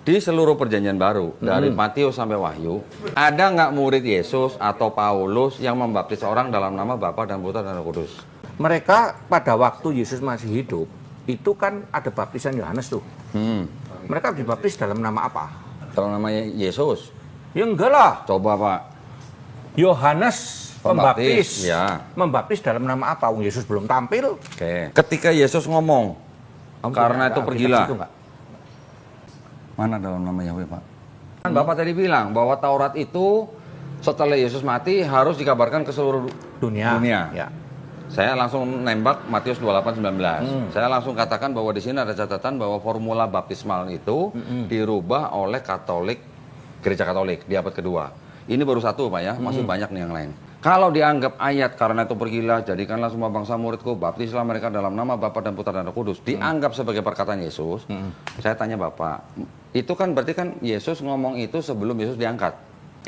Di seluruh perjanjian baru, dari Matius sampai Wahyu, ada nggak murid Yesus atau Paulus yang membaptis orang dalam nama Bapa dan Putra dan Roh Kudus? Mereka pada waktu Yesus masih hidup, itu kan ada baptisan Yohanes tuh. Mereka dibaptis dalam nama apa? Dalam namanya Yesus? Ya enggak lah. Coba Pak. Yohanes Pembaptis. Ya. Membaptis dalam nama apa? Yesus belum tampil. Oke. Ketika Yesus ngomong, karena itu pergilah. Mana dalam nama Yahweh, Pak? Kan Bapak tadi bilang bahwa Taurat itu setelah Yesus mati harus dikabarkan ke seluruh Dunia. Ya. Saya langsung nembak Matius 28:19. Saya langsung katakan bahwa di sini ada catatan bahwa formula baptismal itu dirubah oleh Gereja Katolik di abad kedua. Ini baru satu, Pak ya, masih banyak nih yang lain. Kalau dianggap ayat karena itu pergilah, jadikanlah semua bangsa muridku, baptislah mereka dalam nama Bapa dan Putra dan Roh Kudus, dianggap sebagai perkataan Yesus. Saya tanya Bapak, itu kan berarti kan Yesus ngomong itu sebelum Yesus diangkat.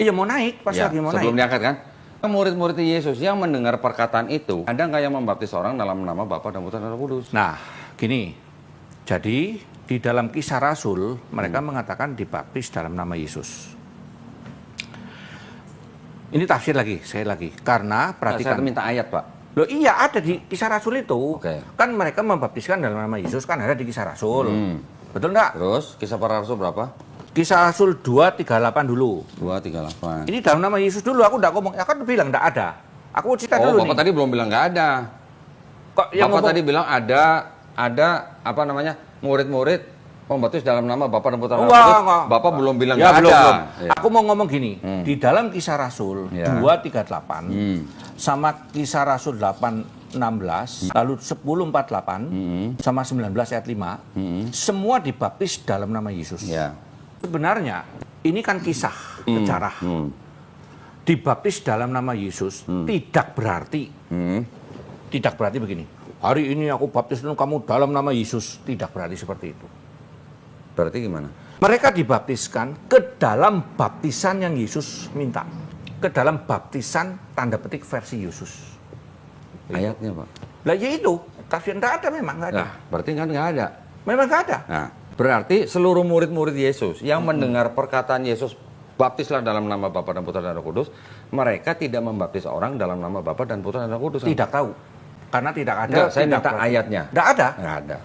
Iya mau naik, pas lagi mau sebelum naik. diangkat kan? Murid-murid Yesus yang mendengar perkataan itu, ada nggak yang membaptis orang dalam nama Bapa dan Putra dan Roh Kudus? Nah, gini. Jadi di dalam Kisah Rasul mereka mengatakan dibaptis dalam nama Yesus. Ini tafsir lagi, saya lagi. Karena perhatikan. Saya minta ayat, Pak. Loh iya ada di Kisah Rasul itu. Oke. Kan mereka membaptiskan dalam nama Yesus kan ada di Kisah Rasul. Betul enggak? Terus kisah para rasul berapa? Kisah Rasul 2:38 dulu. 2:38. Ini dalam nama Yesus dulu, aku enggak ngomong. Ya kan bilang enggak ada. Aku cerita dulu Bapak nih. tadi belum bilang nggak ada. Kok yang Bapak ngomong, tadi bilang ada apa namanya murid-murid membaptis dalam nama Bapa dan Putra dan Roh Kudus. Bapak belum bilang ya, nggak belum, ada. belum. Ya. Aku mau ngomong gini, di dalam Kisah Rasul 2:38 sama Kisah Rasul 8:16 lalu 10:48 sama 19 ayat 5 semua dibaptis dalam nama Yesus. Ya. Sebenarnya ini kan kisah sejarah. Dibaptis dalam nama Yesus tidak berarti begini. Hari ini aku baptis kamu dalam nama Yesus, tidak berarti seperti itu. Berarti gimana? Mereka dibaptiskan ke dalam baptisan yang Yesus minta. Ke dalam baptisan tanda petik versi Yesus. Ayatnya, Pak. Lah ya itu, tafsir enggak ada memang, enggak ada. Nah, berarti kan nggak ada. Memang enggak ada. Nah, berarti seluruh murid-murid Yesus yang mendengar perkataan Yesus, baptislah dalam nama Bapa dan Putra dan Roh Kudus, mereka tidak membaptis orang dalam nama Bapa dan Putra dan Roh Kudus. Tidak tahu. Karena tidak ada. Enggak, saya tidak minta berarti. ayatnya. Enggak ada. Nggak ada.